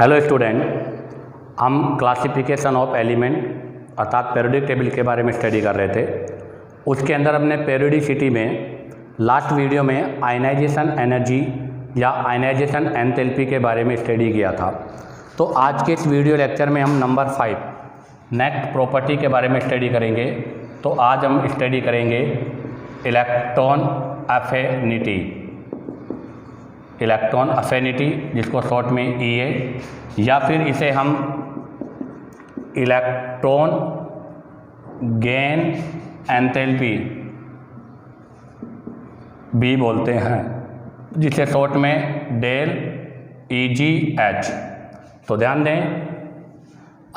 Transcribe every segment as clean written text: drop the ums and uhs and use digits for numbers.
Hello student, हम classification of element अर्थात periodic table के बारे में स्टडी कर रहे थे। उसके अंदर हमने पीरियोडिसिटी में लास्ट वीडियो में आयनाइजेशन एनर्जी या आयनाइजेशन एंथैल्पी के बारे में स्टडी किया था। तो आज के इस वीडियो लेक्चर में हम नंबर 5 नेक्स्ट प्रॉपर्टी के बारे में स्टडी करेंगे। तो आज हम स्टडी करेंगे इलेक्ट्रॉन अफिनिटी, इलेक्ट्रॉन अफिनिटी जिसको शॉर्ट में EA या फिर इसे हम इलेक्ट्रॉन गेन एंथैल्पी भी बोलते हैं, जिसे शॉर्ट में डेल EGH। तो ध्यान दें,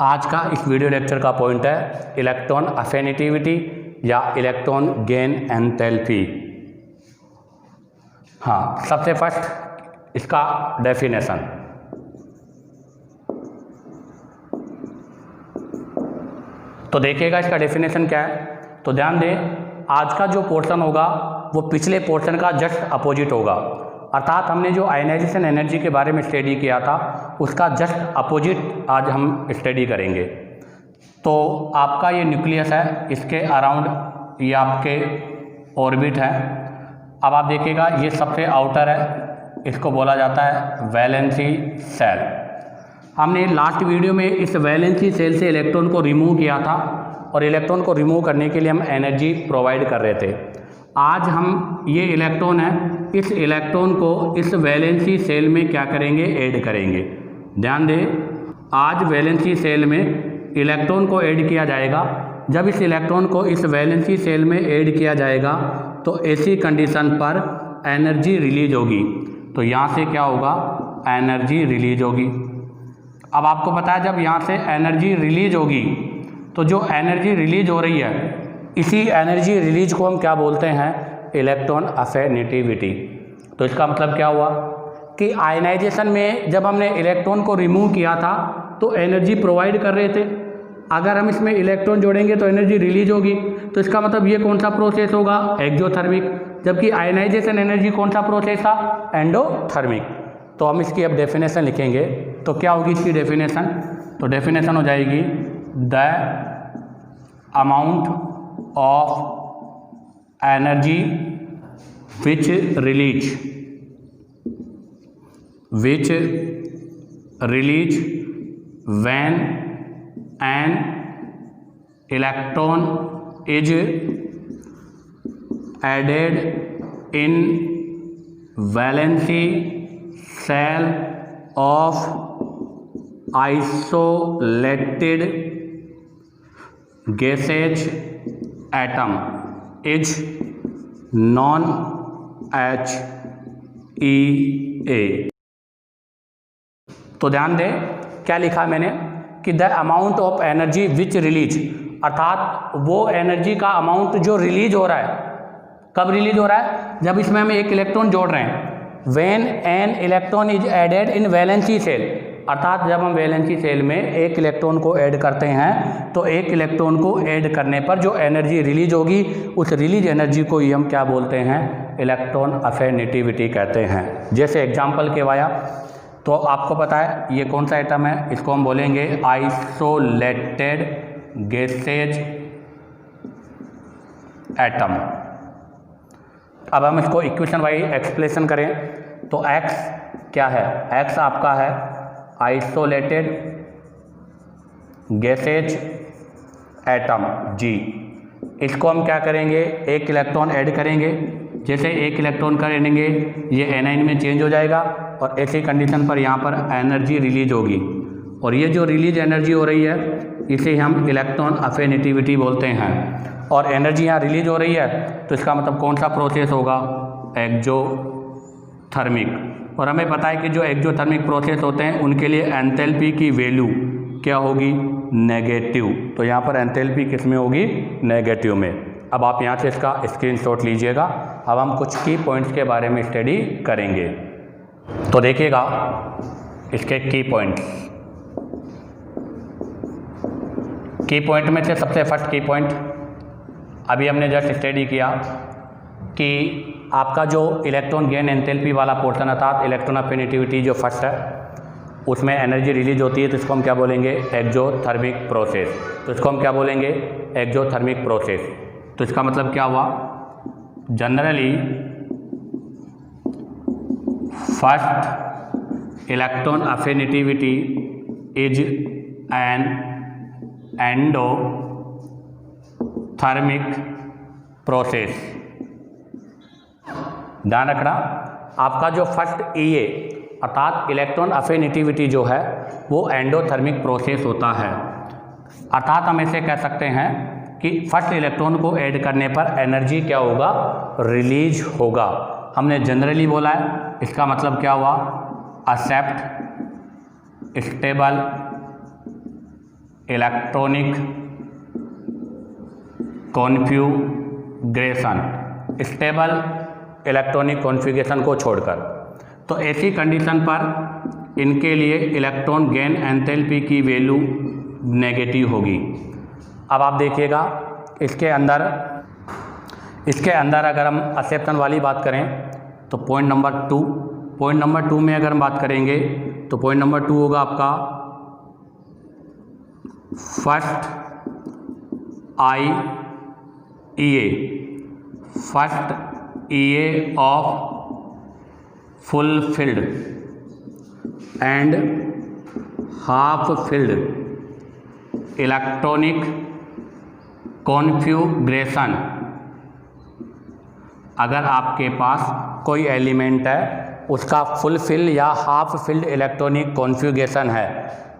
आज का इस वीडियो लेक्चर का पॉइंट है इलेक्ट्रॉन अफिनिटी या इलेक्ट्रॉन गेन एंथैल्पी। हाँ, सबसे फर्स्ट इसका डेफिनेशन। तो देखिएगा इसका डेफिनेशन क्या है। तो ध्यान दें, आज का जो पोर्शन होगा वो पिछले पोर्शन का जस्ट अपोजिट होगा। अर्थात हमने जो आयनाइजेशन एनर्जी के बारे में स्टडी किया था उसका जस्ट अपोजिट आज हम स्टडी करेंगे। तो आपका ये न्यूक्लियस है, इसके अराउंड ये आपके ऑर्बिट है। अब आप देखिएगा ये सबसे आउटर है, इसको बोला जाता है वैलेंसी सेल। हमने लास्ट वीडियो में इस वैलेंसी सेल से इलेक्ट्रॉन को रिमूव किया था और इलेक्ट्रॉन को रिमूव करने के लिए हम एनर्जी प्रोवाइड कर रहे थे। आज हम ये इलेक्ट्रॉन है, इस इलेक्ट्रॉन को इस वैलेंसी सेल में क्या करेंगे, ऐड करेंगे। ध्यान दें, आज वैलेंसी सेल में इलेक्ट्रॉन को ऐड किया जाएगा। जब इस इलेक्ट्रॉन को इस वैलेंसी सेल में ऐड किया जाएगा तो ऐसी कंडीशन पर एनर्जी रिलीज होगी। तो यहाँ से क्या होगा, एनर्जी रिलीज होगी। अब आपको पता है जब यहाँ से एनर्जी रिलीज होगी तो जो एनर्जी रिलीज हो रही है इसी एनर्जी रिलीज को हम क्या बोलते हैं, इलेक्ट्रॉन अफिनिटी। तो इसका मतलब क्या हुआ कि आयनाइजेशन में जब हमने इलेक्ट्रॉन को रिमूव किया था तो एनर्जी प्रोवाइड कर रहे थे। अगर हम इसमें इलेक्ट्रॉन जोड़ेंगे तो एनर्जी रिलीज होगी। तो इसका मतलब ये कौन सा प्रोसेस होगा, एक्सोथर्मिक। जबकि आयनाइजेशन एनर्जी कौन सा प्रोसेस था, एंडोथर्मिक। तो हम इसकी अब डेफिनेशन लिखेंगे। तो क्या होगी इसकी डेफिनेशन, तो डेफिनेशन हो जाएगी the amount of energy which release when an electron is added in valency cell of isolated gaseous atom is known as HEA। तो ध्यान दें क्या लिखा मैंने कि the amount of energy which release, अर्थात वो एनर्जी का अमाउंट जो रिलीज हो रहा है। कब रिलीज हो रहा है, जब इसमें हम एक इलेक्ट्रॉन जोड़ रहे हैं। When an electron is added in valency shell, अर्थात जब हम वैलेंसी सेल में एक इलेक्ट्रॉन को ऐड करते हैं तो एक इलेक्ट्रॉन को ऐड करने पर जो एनर्जी रिलीज होगी उस रिलीज एनर्जी को ही हम क्या बोलते हैं, इलेक्ट्रॉन अफिनिटी कहते हैं। जैसे एग्जाम्पल केवाया, तो आपको पता है ये कौन सा एटम है, इसको हम बोलेंगे आइसोलेटेड गैसेज एटम। अब हम इसको इक्वेशन वाइज एक्सप्लेनेशन करें तो X क्या है, X आपका है आइसोलेटेड गैसेज एटम G। इसको हम क्या करेंगे, एक इलेक्ट्रॉन ऐड करेंगे। जैसे एक इलेक्ट्रॉन करेंगे ये एनाइन में चेंज हो जाएगा और ऐसी कंडीशन पर यहाँ पर एनर्जी रिलीज होगी। और ये जो रिलीज एनर्जी हो रही है इसे हम इलेक्ट्रॉन अफिनिटी बोलते हैं। और एनर्जी यहाँ रिलीज हो रही है तो इसका मतलब कौन सा प्रोसेस होगा, एक्सोथर्मिक। और हमें पता है कि जो एक्सोथर्मिक प्रोसेस होते हैं उनके लिए एंथैल्पी की वैल्यू क्या होगी, नेगेटिव। तो यहाँ पर एंथैल्पी किस में होगी, नेगेटिव में। अब आप यहाँ से इसका स्क्रीनशॉट लीजिएगा। अब हम कुछ की पॉइंट्स के बारे में स्टडी करेंगे। तो देखिएगा इसके की पॉइंट में से सबसे फर्स्ट की पॉइंट अभी हमने जस्ट स्टडी किया कि आपका जो इलेक्ट्रॉन गेन एंथैल्पी वाला पोर्शन अर्थात इलेक्ट्रॉन अफिनिटी जो फर्स्ट है उसमें एनर्जी रिलीज होती है, तो इसको हम क्या बोलेंगे, एक्सोथर्मिक प्रोसेस। तो इसको हम क्या बोलेंगे, एक्सोथर्मिक प्रोसेस। तो इसका मतलब क्या हुआ, generally first electron affinity is an endothermic process. ध्यान रखना, आपका जो फर्स्ट EA अर्थात इलेक्ट्रॉन अफिनिटी जो है वो एंडोथर्मिक प्रोसेस होता है। अर्थात हम ऐसे कह सकते हैं कि फर्स्ट इलेक्ट्रॉन को ऐड करने पर एनर्जी क्या होगा, रिलीज होगा। हमने जनरली बोला है, इसका मतलब क्या हुआ, except stable electronic configuration, stable electronic configuration को छोड़कर। तो ऐसी कंडीशन पर इनके लिए इलेक्ट्रॉन गेन एंथैल्पी की वैल्यू नेगेटिव होगी। अब आप देखिएगा इसके अंदर अगर हम एक्सेप्शन वाली बात करें तो पॉइंट नंबर 2 में अगर हम बात करेंगे तो पॉइंट नंबर 2 होगा आपका first EA of fulfilled and half filled electronic configuration. अगर आपके पास कोई एलिमेंट है उसका फुलफिल या हाफ फिल्ड इलेक्ट्रॉनिक कॉन्फ़िगरेशन है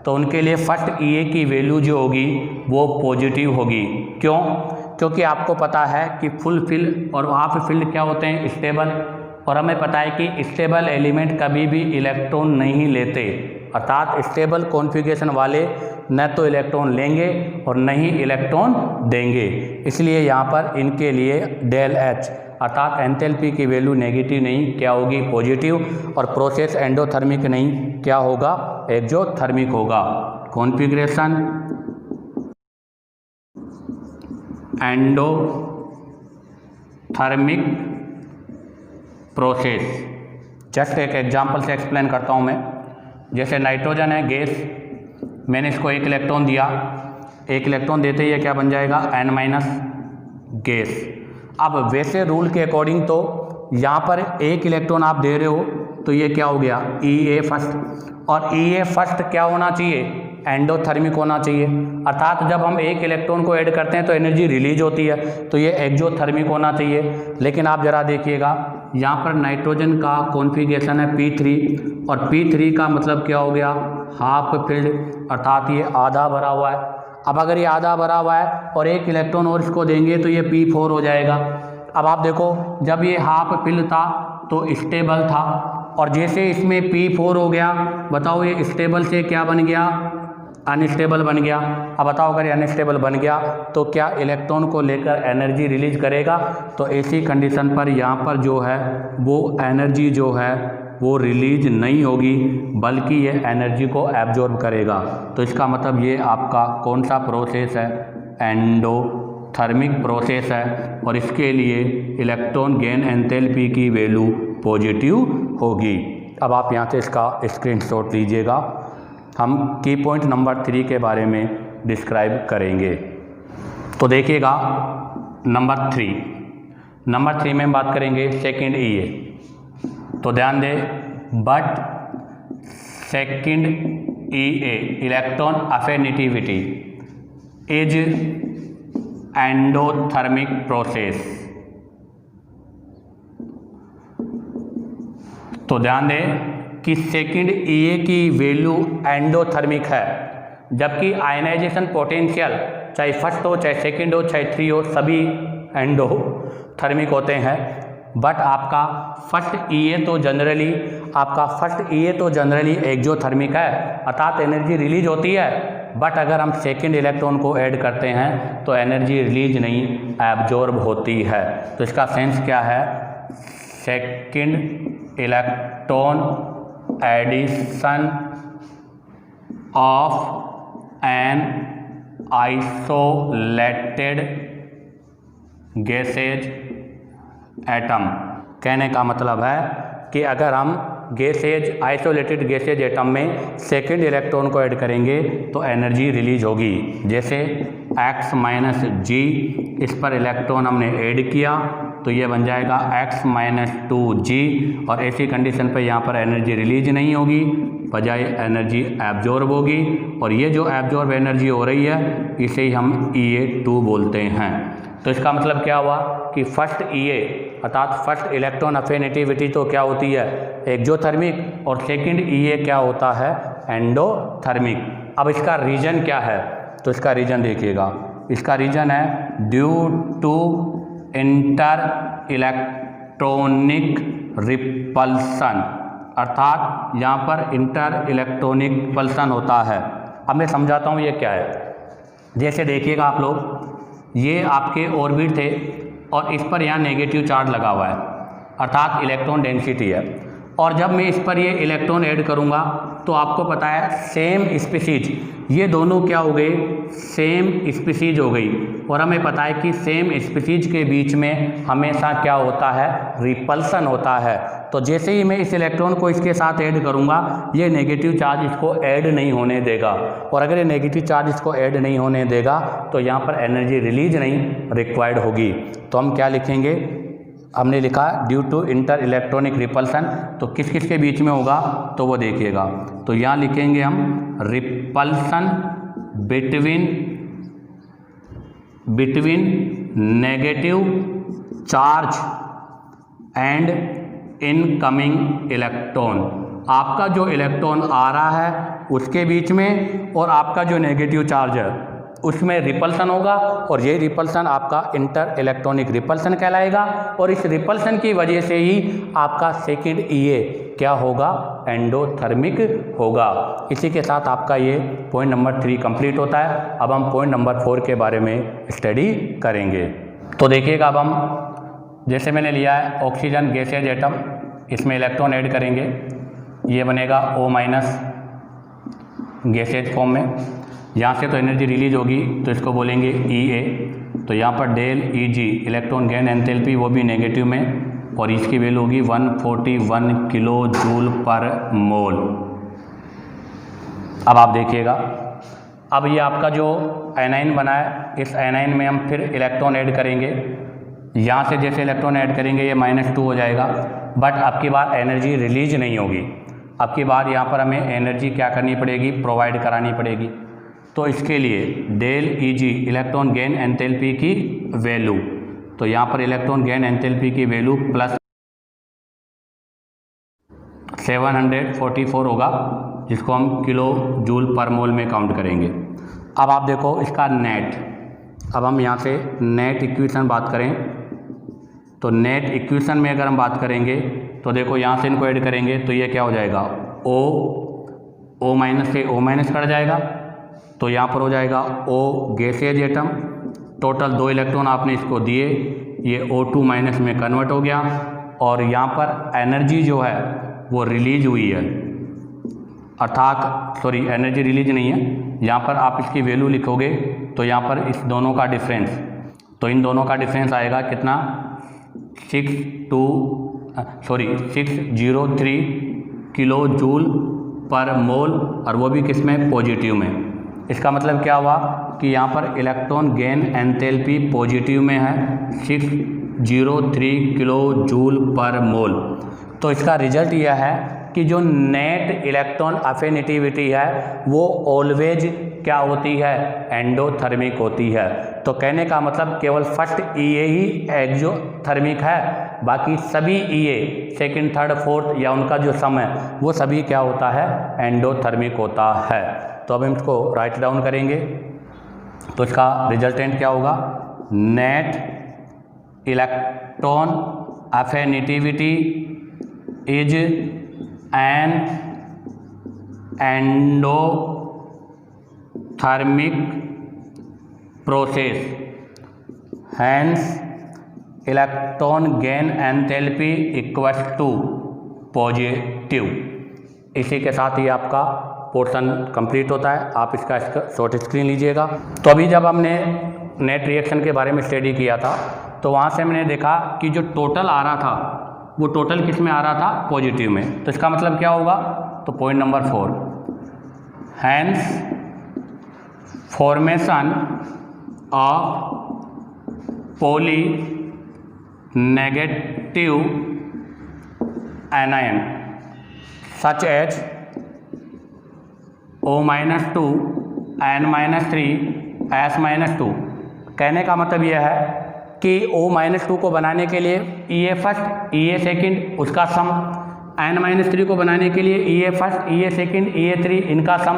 तो उनके लिए फर्स्ट EA की वैल्यू जो होगी वो पॉजिटिव होगी। क्यों? क्योंकि आपको पता है कि फुल फिल और हाफ फिल्ड क्या होते हैं, स्टेबल, और हमें पता है कि स्टेबल एलिमेंट कभी भी इलेक्ट्रॉन नहीं लेते, अर्थात स्टेबल कॉन्फ़िगरेशन वाले न तो इलेक्ट्रॉन लेंगे और न ही इलेक्ट्रॉन देंगे। इसलिए यहाँ पर इनके लिए डेल H अर्थात एंथैल्पी की वैल्यू नेगेटिव नहीं, क्या होगी, पॉजिटिव, और प्रोसेस एंडोथर्मिक नहीं, क्या होगा, एक्सोथर्मिक होगा। Configuration endothermic process. जस्ट एक एग्जांपल से एक्सप्लेन करता हूँ मैं। जैसे नाइट्रोजन है गैस, मैंने इसको एक इलेक्ट्रॉन दिया, एक इलेक्ट्रॉन देते ही ये क्या बन जाएगा, N- गैस। अब वैसे रूल के अकॉर्डिंग तो यहाँ पर एक इलेक्ट्रॉन आप दे रहे हो तो ये क्या हो गया, EA फर्स्ट, और EA फर्स्ट क्या होना चाहिए, एंडोथर्मिक होना चाहिए। अर्थात जब हम एक इलेक्ट्रॉन को ऐड करते हैं तो एनर्जी रिलीज होती है, तो ये एक्सोथर्मिक होना चाहिए। लेकिन आप ज़रा देखिएगा यहाँ पर नाइट्रोजन का कॉन्फ़िगरेशन है P3, और P3 का मतलब क्या हो गया, हाफ फिल्ड, अर्थात ये आधा भरा हुआ है। अब अगर ये आधा भरा हुआ है और एक इलेक्ट्रॉन और इसको देंगे तो ये P4 हो जाएगा। अब आप देखो जब ये हाफ फिल्ड था तो स्टेबल था, और जैसे इसमें P4 हो गया, बताओ ये स्टेबल से क्या बन गया, अनस्टेबल बन गया। अब बताओ अगर ये अनस्टेबल बन गया तो क्या इलेक्ट्रॉन को लेकर एनर्जी रिलीज करेगा? तो ऐसी कंडीशन पर यहाँ पर जो है वो एनर्जी जो है वो रिलीज नहीं होगी, बल्कि ये एनर्जी को एब्जॉर्ब करेगा। तो इसका मतलब ये आपका कौन सा प्रोसेस है, एंडोथर्मिक प्रोसेस है, और इसके लिए इलेक्ट्रॉन गेन एंथैल्पी की वैल्यू पॉजिटिव होगी। अब आप यहाँ से इसका स्क्रीनशॉट लीजिएगा। हम की पॉइंट नंबर 3 के बारे में डिस्क्राइब करेंगे। तो देखिएगा नंबर 3 में हम बात करेंगे सेकंड EA। तो ध्यान दें, but second EA electron affinity is endothermic process. तो ध्यान दें कि सेकंड EA की वैल्यू एंडोथर्मिक है, जबकि आयनाइजेशन पोटेंशियल चाहे फर्स्ट हो, चाहे सेकंड हो, चाहे 3 हो, सभी एंडोथर्मिक होते हैं। बट आपका फर्स्ट EA तो जनरली एक्सोथर्मिक है, अर्थात एनर्जी रिलीज होती है। बट अगर हम सेकंड इलेक्ट्रॉन को ऐड करते हैं तो एनर्जी रिलीज नहीं, एब्जॉर्ब होती है। तो इसका सेंस क्या है, second electron addition of an isolated gaseous atom. कहने का मतलब है कि अगर हम गैसेज आइसोलेटेड गैसेज एटम में सेकेंड इलेक्ट्रॉन को ऐड करेंगे तो एनर्जी रिलीज होगी। जैसे x माइनस जी, इस पर इलेक्ट्रॉन हमने ऐड किया तो ये बन जाएगा x माइनस 2g, और ऐसी कंडीशन पे यहाँ पर एनर्जी रिलीज नहीं होगी, बजाय एनर्जी एब्जॉर्ब होगी, और ये जो एब्जॉर्ब एनर्जी हो रही है इसे ही हम Ea2 बोलते हैं। तो इसका मतलब क्या हुआ कि फर्स्ट Ea अर्थात फर्स्ट इलेक्ट्रॉन अफिनिटी तो क्या होती है, एक्सोथर्मिक, और सेकंड Ea क्या होता है, एंडोथर्मिक। अब इसका रीजन क्या है, तो इसका रीजन देखिएगा, इसका रीजन है due to inter electronic repulsion, अर्थात यहाँ पर इंटर इलेक्ट्रॉनिक रिपल्सन होता है। अब मैं समझाता हूँ ये क्या है। जैसे देखिएगा आप लोग, ये आपके ऑर्बिट थे और इस पर यहाँ नेगेटिव चार्ज लगा हुआ है, अर्थात इलेक्ट्रॉन डेंसिटी है, और जब मैं इस पर ये इलेक्ट्रॉन ऐड करूँगा तो आपको पता है सेम स्पीसीज, ये दोनों क्या हो गए, सेम स्पीसीज हो गई, और हमें पता है कि सेम स्पीसीज के बीच में हमेशा क्या होता है, रिपल्सन होता है। तो जैसे ही मैं इस इलेक्ट्रॉन को इसके साथ ऐड करूँगा ये नेगेटिव चार्ज इसको ऐड नहीं होने देगा, और अगर ये नेगेटिव चार्ज इसको ऐड नहीं होने देगा तो यहाँ पर एनर्जी रिलीज नहीं रिक्वायर्ड होगी। तो हम क्या लिखेंगे, हमने लिखा due to inter electronic repulsion, तो किस किस के बीच में होगा तो वो देखिएगा, तो यहाँ लिखेंगे हम repulsion between negative charge and incoming electron. आपका जो इलेक्ट्रॉन आ रहा है उसके बीच में और आपका जो नेगेटिव चार्ज है उसमें रिपल्सन होगा, और ये रिपल्सन आपका इंटर इलेक्ट्रॉनिक रिपल्सन कहलाएगा, और इस रिपल्सन की वजह से ही आपका सेकंड Ea क्या होगा, एंडोथर्मिक होगा। इसी के साथ आपका ये पॉइंट नंबर 3 कंप्लीट होता है। अब हम पॉइंट नंबर 4 के बारे में स्टडी करेंगे। तो देखिएगा, अब हम जैसे मैंने लिया है ऑक्सीजन गैसेज एटम, इसमें इलेक्ट्रॉन ऐड करेंगे, ये बनेगा O माइनस गैसेज फॉर्म में, यहाँ से तो एनर्जी रिलीज होगी तो इसको बोलेंगे Ea। तो यहाँ पर del Eg electron gain enthalpy वो भी नेगेटिव में, और इसकी वैल्यू होगी 141 किलो जूल पर मोल। अब आप देखिएगा, अब ये आपका जो एनाइन बना है, इस एनाइन में हम फिर इलेक्ट्रॉन ऐड करेंगे, यहाँ से जैसे इलेक्ट्रॉन ऐड करेंगे ये -2 हो जाएगा, बट अब की बार एनर्जी रिलीज नहीं होगी, अब की बार यहाँ पर हमें एनर्जी क्या करनी पड़ेगी, प्रोवाइड करानी पड़ेगी। तो इसके लिए del Eg electron gain enthalpy की वैल्यू, तो यहाँ पर इलेक्ट्रॉन गेन एंथैल्पी की वैल्यू प्लस 744 होगा, जिसको हम किलो जूल पर मोल में काउंट करेंगे। अब आप देखो इसका नेट, अब हम यहाँ से नेट इक्वेशन बात करें, तो नेट इक्वेशन में अगर हम बात करेंगे तो देखो यहाँ से इनको ऐड करेंगे तो ये क्या हो जाएगा, O माइनस से O माइनस कट जाएगा, तो यहाँ पर हो जाएगा O gases atom, total 2 electron आपने इसको दिए, ये O2 माइनस में कन्वर्ट हो गया, और यहाँ पर एनर्जी जो है वो रिलीज हुई है, अर्थात सॉरी एनर्जी रिलीज नहीं है, यहाँ पर आप इसकी वैल्यू लिखोगे तो यहाँ पर इस दोनों का डिफरेंस, तो इन दोनों का डिफरेंस आएगा कितना, 603 किलो जूल पर मोल, और वो भी किस में, पॉजिटिव में। इसका मतलब क्या हुआ कि यहाँ पर इलेक्ट्रॉन गेन एंथैल्पी पॉजिटिव में है 603 किलो जूल पर मोल। तो इसका रिजल्ट यह है कि जो नेट इलेक्ट्रॉन अफिनिटी है वो ऑलवेज क्या होती है, एंडोथर्मिक होती है। तो कहने का मतलब केवल फर्स्ट Ea ही एक्सोथर्मिक है, बाकी सभी Ea सेकंड थर्ड फोर्थ या उनका जो सम है वो सभी क्या होता है, एंडोथर्मिक होता है। तो अब हम इसको राइट डाउन करेंगे, तो इसका रिजल्टेंट क्या होगा, net electron affinity is an endothermic process, hence electron gain enthalpy equals to positive. इसी के साथ ही आपका पोर्शन कंप्लीट होता है। आप इसका शॉर्ट स्क्रीन लीजिएगा। तो अभी जब हमने नेट रिएक्शन के बारे में स्टडी किया था तो वहाँ से हमने देखा कि जो टोटल आ रहा था वो टोटल किस में आ रहा था, पॉजिटिव में। तो इसका मतलब क्या होगा, तो point number 4, hence formation of poly negative anion such as O-2 N-3 S-2। कहने का मतलब यह है कि O-2 को बनाने के लिए EA फर्स्ट EA सेकंड उसका सम, N-3 को बनाने के लिए EA first EA second EA3 इनका सम।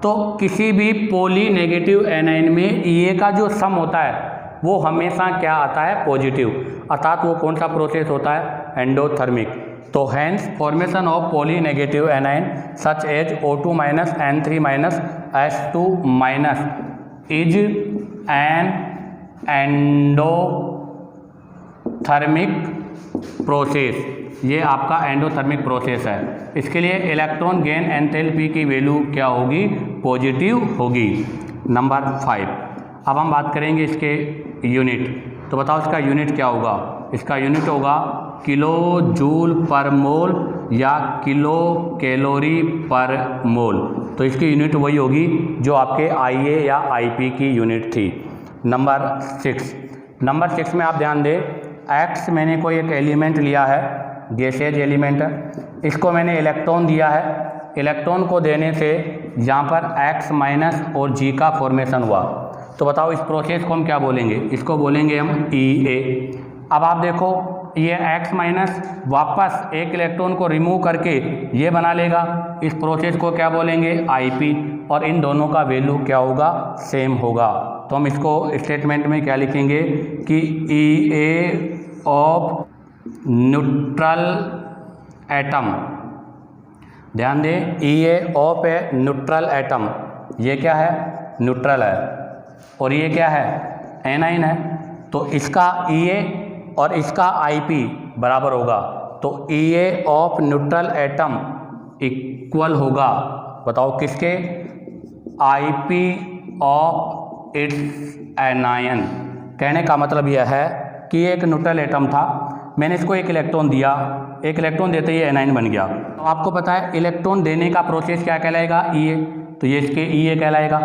तो किसी भी पॉली नेगेटिव एनाइन में EA का जो सम होता है वो हमेशा क्या आता है, पॉजिटिव। अर्थात वो कौन सा प्रोसेस होता है, एंडोथर्मिक। तो hence formation of poly negative anion such as O2 N3 S2 is an endothermic process. ये आपका एंडोथर्मिक प्रोसेस है। इसके लिए इलेक्ट्रॉन गेन एंथैल्पी की वैल्यू क्या होगी, पॉजिटिव होगी। नंबर 5, अब हम बात करेंगे इसके यूनिट। तो बताओ इसका यूनिट क्या होगा, इसका यूनिट होगा किलो जूल पर मोल या किलो कैलोरी पर मोल। तो इसकी यूनिट वही होगी जो आपके IA या IP की यूनिट थी। नंबर 6 में आप ध्यान दें, X मैंने कोई एक एलिमेंट लिया है, गैसेज एलिमेंट है, इसको मैंने इलेक्ट्रॉन दिया है। इलेक्ट्रॉन को देने से यहाँ पर X माइनस और G का फॉर्मेशन हुआ। तो बताओ इस प्रोसेस को हम क्या बोलेंगे, इसको बोलेंगे हम EA। अब आप देखो ये X माइनस वापस एक इलेक्ट्रॉन को रिमूव करके ये बना लेगा, इस प्रोसेस को क्या बोलेंगे, IP। और इन दोनों का वैल्यू क्या होगा, सेम होगा। तो हम इसको स्टेटमेंट में क्या लिखेंगे कि EA ऑफ न्यूट्रल एटम। ध्यान दें, EA of a neutral atom, ये क्या है, न्यूट्रल है, और ये क्या है, एनाइन है। तो इसका EA और इसका IP बराबर होगा। तो EA of neutral atom equal होगा, बताओ किसके, IP ऑफ इट्स एनायन। कहने का मतलब यह है कि एक न्यूट्रल एटम था, मैंने इसको एक इलेक्ट्रॉन दिया, एक इलेक्ट्रॉन देते ही एनायन बन गया। तो आपको पता है इलेक्ट्रॉन देने का प्रोसेस क्या कहलाएगा, EA। तो ये इसके EA कहलाएगा।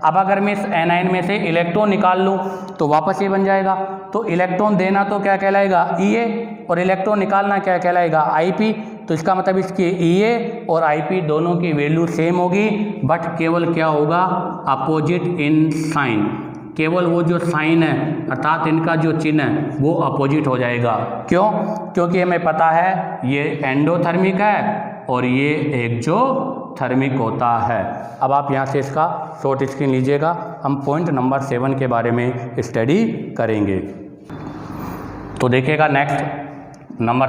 अब अगर मैं इस एनायन में से इलेक्ट्रॉन निकाल लूँ तो वापस ये बन जाएगा। तो इलेक्ट्रॉन देना तो क्या कहलाएगा, EA, और इलेक्ट्रॉन निकालना क्या कहलाएगा, IP। तो इसका मतलब इसकी EA और IP दोनों की वैल्यू सेम होगी, बट केवल क्या होगा, अपोजिट इन साइन। केवल वो जो साइन है अर्थात इनका जो चिन्ह है वो अपोजिट हो जाएगा। क्यों, क्योंकि हमें पता है ये एंडोथर्मिक है और ये एक जो थर्मिक होता है। अब आप यहाँ से इसका शॉर्ट स्क्रीन लीजिएगा, हम पॉइंट नंबर 7 के बारे में स्टडी करेंगे। तो देखिएगा नेक्स्ट नंबर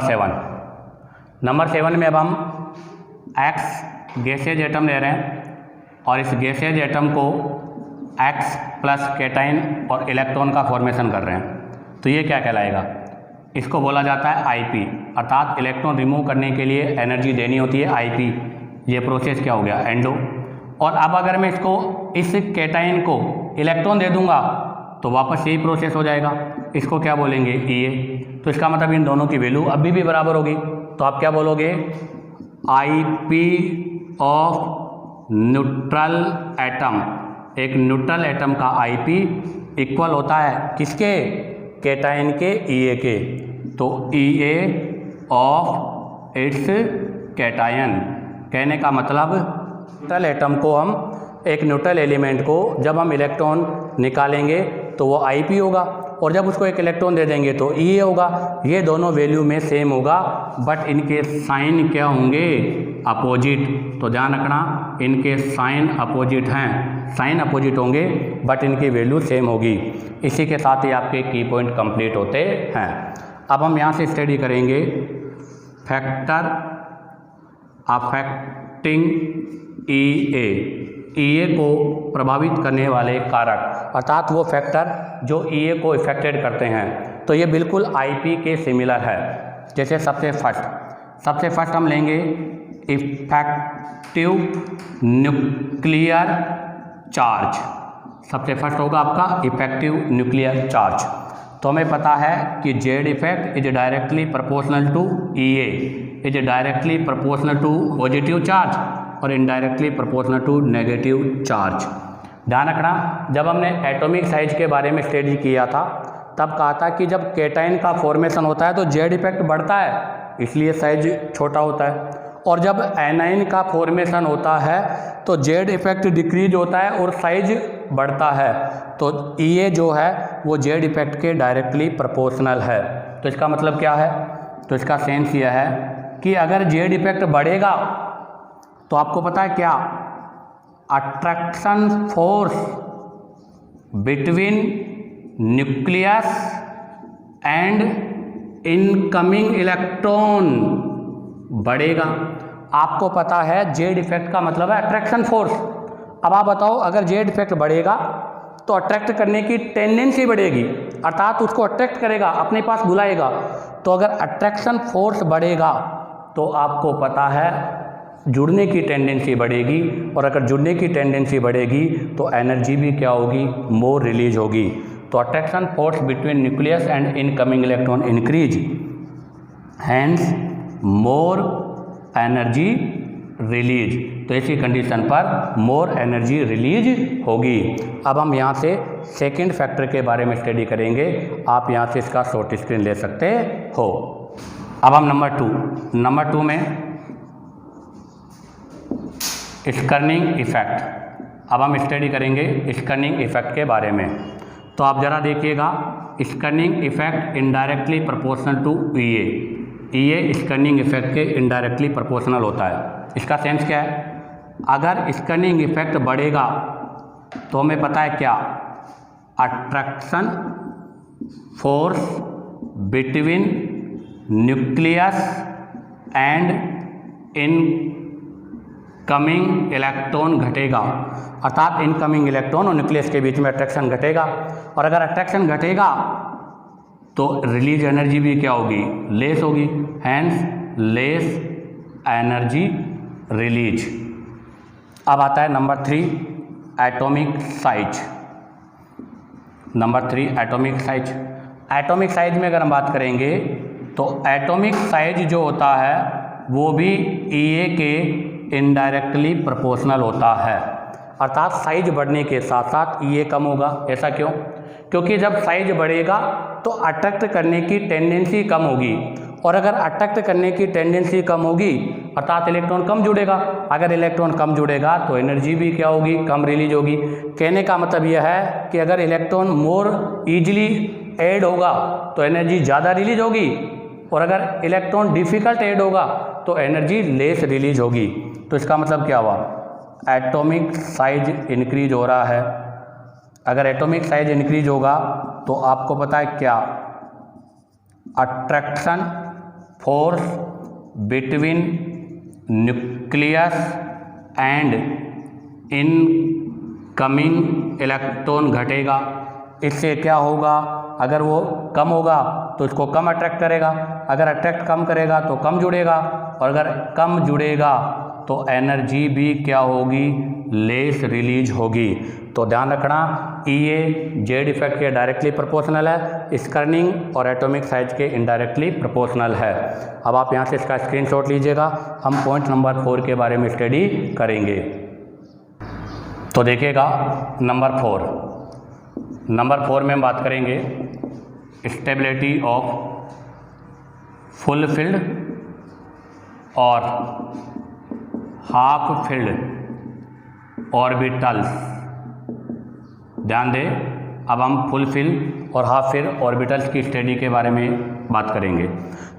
7 में अब हम X गैसेज एटम ले रहे हैं और इस गैसेज एटम को X प्लस कैटाइन और इलेक्ट्रॉन का फॉर्मेशन कर रहे हैं। तो ये क्या कहलाएगा, इसको बोला जाता है IP, अर्थात इलेक्ट्रॉन रिमूव करने के लिए एनर्जी देनी होती है IP। ये प्रोसेस क्या हो गया, एंडो। और अब अगर मैं इसको इस कैटाइन को इलेक्ट्रॉन दे दूंगा तो वापस यही प्रोसेस हो जाएगा, इसको क्या बोलेंगे, EA। तो इसका मतलब इन दोनों की वैल्यू अभी भी बराबर होगी। तो आप क्या बोलोगे, IP ऑफ न्यूट्रल एटम, एक न्यूट्रल एटम का IP इक्वल होता है किसके, कैटाइन के EA के। तो EA ऑफ इट्स कैटाइन। कहने का मतलब न्यूट्रल एटम को हम, एक न्यूट्रल एलिमेंट को जब हम इलेक्ट्रॉन निकालेंगे तो वो IP होगा, और जब उसको एक इलेक्ट्रॉन दे देंगे तो EA होगा। ये दोनों वैल्यू में सेम होगा, बट इनके साइन क्या होंगे, अपोजिट। तो ध्यान रखना, इनके साइन अपोजिट हैं, साइन अपोजिट होंगे बट इनकी वैल्यू सेम होगी। इसी के साथ ही आपके की पॉइंट कंप्लीट होते हैं। अब हम यहाँ से स्टडी करेंगे फैक्टर अफेक्टिंग EA को प्रभावित करने वाले कारक, अर्थात वो फैक्टर जो EA को इफेक्टेड करते हैं। तो ये बिल्कुल IP के सिमिलर है। जैसे सबसे फर्स्ट हम लेंगे इफेक्टिव न्यूक्लियर चार्ज। सबसे फर्स्ट होगा आपका इफेक्टिव न्यूक्लियर चार्ज। तो हमें पता है कि Z effect is directly proportional to E A, is directly proportional to positive charge और indirectly proportional to negative charge. ध्यान रखना, जब हमने एटॉमिक साइज के बारे में स्टडी किया था तब कहा था कि जब केटाइन का फॉर्मेशन होता है तो जेड इफेक्ट बढ़ता है, इसलिए साइज छोटा होता है, और जब एनाइन का फॉर्मेशन होता है तो जेड इफेक्ट डिक्रीज होता है और साइज बढ़ता है। तो ई जो है वो जेड इफेक्ट के डायरेक्टली प्रोपोर्शनल है। तो इसका मतलब क्या है? तो इसका सेंस यह है कि अगर जेड इफेक्ट बढ़ेगा तो आपको पता है क्या, attraction force between nucleus and incoming electron बढ़ेगा। आपको पता है जेड इफेक्ट का मतलब है अट्रैक्शन फोर्स। अब आप बताओ, अगर जेड इफेक्ट बढ़ेगा तो अट्रैक्ट करने की टेंडेंसी बढ़ेगी, अर्थात उसको अट्रैक्ट करेगा, अपने पास बुलाएगा। तो अगर अट्रैक्शन फोर्स बढ़ेगा तो आपको पता है जुड़ने की टेंडेंसी बढ़ेगी, और अगर जुड़ने की टेंडेंसी बढ़ेगी तो एनर्जी भी क्या होगी, मोर रिलीज होगी। तो attraction force between nucleus and incoming electron increase, hence more energy release. तो इसी कंडीशन पर मोर एनर्जी रिलीज होगी। अब हम यहाँ से सेकंड फैक्टर के बारे में स्टडी करेंगे। आप यहाँ से इसका शॉर्ट स्क्रीन ले सकते हो। अब हम नंबर टू में स्कर्निंग इफेक्ट। अब हम स्टडी करेंगे स्कर्निंग इफेक्ट के बारे में। तो आप ज़रा देखिएगा, screening effect indirectly proportional to E A screening effect के इनडायरेक्टली प्रोपोर्शनल होता है। इसका सेंस क्या है? अगर स्कर्निंग इफेक्ट बढ़ेगा तो हमें पता है क्या, attraction force between nucleus and incoming electron घटेगा, अर्थात इनकमिंग इलेक्ट्रॉन और न्यूक्लियस के बीच में अट्रैक्शन घटेगा। और अगर अट्रैक्शन घटेगा तो रिलीज एनर्जी भी क्या होगी, लेस होगी, हैंस लेस एनर्जी रिलीज। अब आता है number 3 atomic size. Number 3 atomic size. Atomic size में अगर हम बात करेंगे तो एटॉमिक साइज जो होता है वो भी ई के इनडायरेक्टली प्रोपोर्शनल होता है, अर्थात साइज बढ़ने के साथ साथ ई कम होगा। ऐसा क्यों? क्योंकि जब साइज बढ़ेगा तो अट्रैक्ट करने की टेंडेंसी कम होगी, और अगर अट्रैक्ट करने की टेंडेंसी कम होगी अर्थात इलेक्ट्रॉन कम जुड़ेगा। अगर इलेक्ट्रॉन कम जुड़ेगा तो एनर्जी भी क्या होगी, कम रिलीज होगी। कहने का मतलब यह है कि अगर इलेक्ट्रॉन मोर ईजिली ऐड होगा तो एनर्जी ज़्यादा रिलीज होगी, और अगर इलेक्ट्रॉन डिफ़िकल्ट ऐड होगा तो एनर्जी लेस रिलीज होगी। तो इसका मतलब क्या हुआ, एटॉमिक साइज इंक्रीज हो रहा है। अगर एटॉमिक साइज इंक्रीज होगा तो आपको पता है क्या, attraction force between nucleus and incoming electron घटेगा। इससे क्या होगा, अगर वो कम होगा तो इसको कम अट्रैक्ट करेगा, अगर अट्रैक्ट कम करेगा तो कम जुड़ेगा, और अगर कम जुड़ेगा तो एनर्जी भी क्या होगी, लेस रिलीज होगी। तो ध्यान रखना, ई जेड इफेक्ट के डायरेक्टली प्रोपोर्शनल है, स्कर्निंग और एटॉमिक साइज के इनडायरेक्टली प्रोपोर्शनल है। अब आप यहाँ से इसका स्क्रीनशॉट लीजिएगा, हम पॉइंट नंबर 4 के बारे में स्टडी करेंगे। तो देखिएगा नंबर 4 में हम बात करेंगे स्टेबिलिटी ऑफ फुलफिल्ड और हाफ फिल्ड ऑर्बिटल्स। ध्यान दें, अब हम फुलफिल और हाफ फिल ऑर्बिटल्स की स्टडी के बारे में बात करेंगे।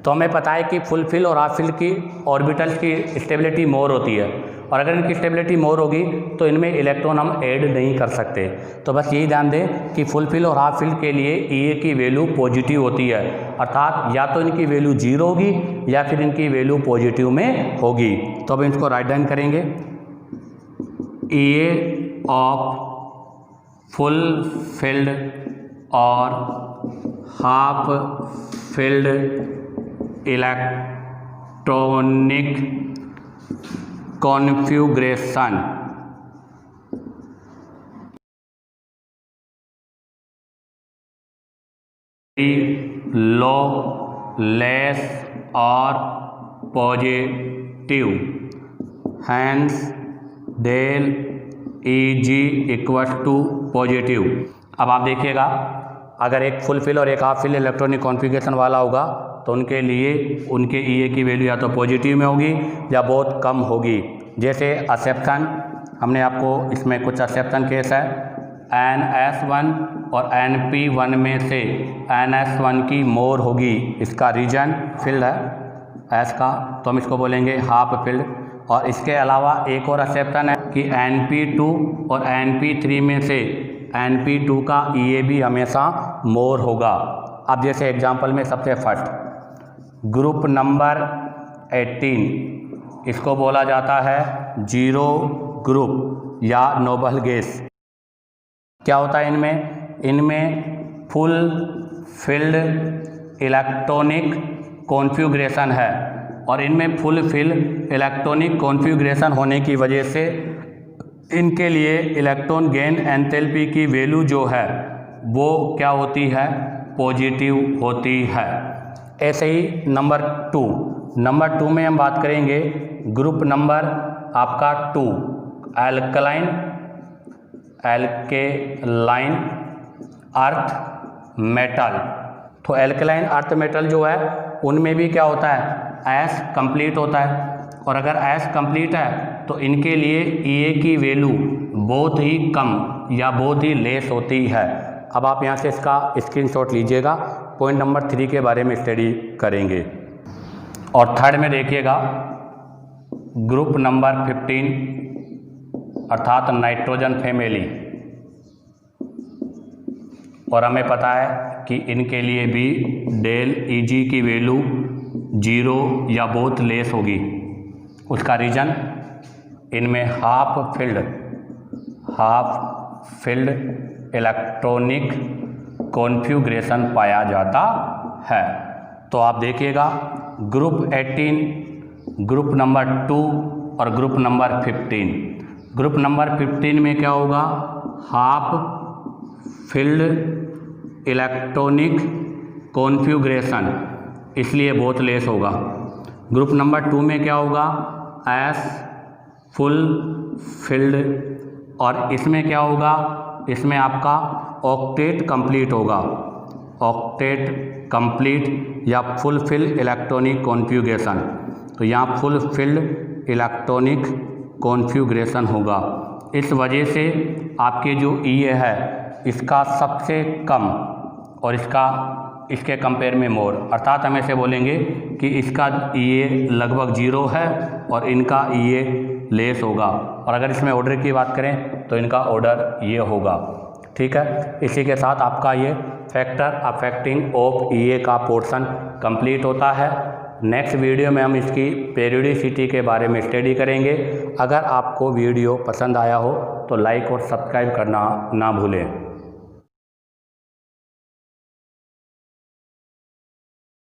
तो हमें पता है कि फुलफिल और हाफ फिल की ऑर्बिटल्स की स्टेबिलिटी मोर होती है, और अगर इनकी स्टेबिलिटी मोर होगी तो इनमें इलेक्ट्रॉन हम ऐड नहीं कर सकते। तो बस यही ध्यान दें कि फुलफिल और हाफ फिल के लिए ई की वैल्यू पॉजिटिव होती है, अर्थात या तो इनकी वैल्यू 0 होगी या फिर इनकी वैल्यू पॉजिटिव में होगी। तो अब इसको राइट डाउन करेंगे, ई ऑफ फुल फिल्ड और half filled electronic configuration low, less और positive, hence del Eg equal to positive. अब आप देखिएगा, अगर एक फुल फिल और एक हाफ फिल इलेक्ट्रॉनिक कॉन्फ़िगरेशन वाला होगा तो उनके लिए उनके Ea की वैल्यू या तो पॉजिटिव में होगी या बहुत कम होगी। जैसे एक्सेप्शन, हमने आपको इसमें कुछ एक्सेप्शन केस है, NS1 और NP1 में से NS1 की मोर होगी, इसका रीजन फिल्ड है एस का, तो हम इसको बोलेंगे हाफ फिल्ड। और इसके अलावा एक और एक्सेप्शन है कि NP2 और NP3 में से NP2 का Ea भी हमेशा मोर होगा। अब जैसे एग्जांपल में सबसे फर्स्ट ग्रुप नंबर 18, इसको बोला जाता है जीरो ग्रुप या नोबल गैस। क्या होता है इनमें फुल फिल्ड इलेक्ट्रॉनिक कॉन्फ़िगरेशन है, और इनमें फुल फिल इलेक्ट्रॉनिक कॉन्फ़िगरेशन होने की वजह से इनके लिए इलेक्ट्रॉन गेन एंथैल्पी की वैल्यू जो है वो क्या होती है, पॉजिटिव होती है। ऐसे ही नंबर 2 में हम बात करेंगे ग्रुप नंबर आपका 2, एल्कलाइन अर्थ मेटल। तो एल्कलाइन अर्थ मेटल जो है उनमें भी क्या होता है, एस कंप्लीट होता है, और अगर एस कंप्लीट है तो इनके लिए Ea की वैल्यू बहुत ही कम या बहुत ही लेस होती है। अब आप यहाँ से इसका स्क्रीनशॉट लीजिएगा, पॉइंट नंबर 3 के बारे में स्टडी करेंगे। और थर्ड में देखिएगा ग्रुप नंबर 15 अर्थात नाइट्रोजन फैमिली, और हमें पता है कि इनके लिए भी डेल Eg की वैल्यू 0 या बहुत लेस होगी। उसका रीज़न, इनमें हाफ फील्ड इलेक्ट्रॉनिक कॉन्फ़िगरेशन पाया जाता है। तो आप देखिएगा ग्रुप 18, ग्रुप नंबर 2 और ग्रुप नंबर 15। ग्रुप नंबर 15 में क्या होगा, हाफ फील्ड इलेक्ट्रॉनिक कॉन्फ़िगरेशन, इसलिए बहुत लेस होगा। ग्रुप नंबर 2 में क्या होगा, एस फुल फील्ड, और इसमें क्या होगा, इसमें आपका ऑक्टेट कंप्लीट होगा, ऑक्टेट कंप्लीट या फुल फील्ड इलेक्ट्रॉनिक कॉन्फ़िगरेशन। तो यहाँ फुल फील्ड इलेक्ट्रॉनिक कॉन्फ़िगरेशन होगा। इस वजह से आपके जो Ea है इसका सबसे कम और इसके कंपेयर में मोर, अर्थात हम ऐसे बोलेंगे कि इसका Ea लगभग 0 है और इनका Ea लेस होगा। और अगर इसमें ऑर्डर की बात करें तो इनका ऑर्डर ये होगा। ठीक है, इसी के साथ आपका ये फैक्टर अफेक्टिंग ऑफ Ea का पोर्शन कंप्लीट होता है। नेक्स्ट वीडियो में हम इसकी पेरियोडिसिटी के बारे में स्टडी करेंगे। अगर आपको वीडियो पसंद आया हो तो लाइक और सब्सक्राइब करना ना भूलें।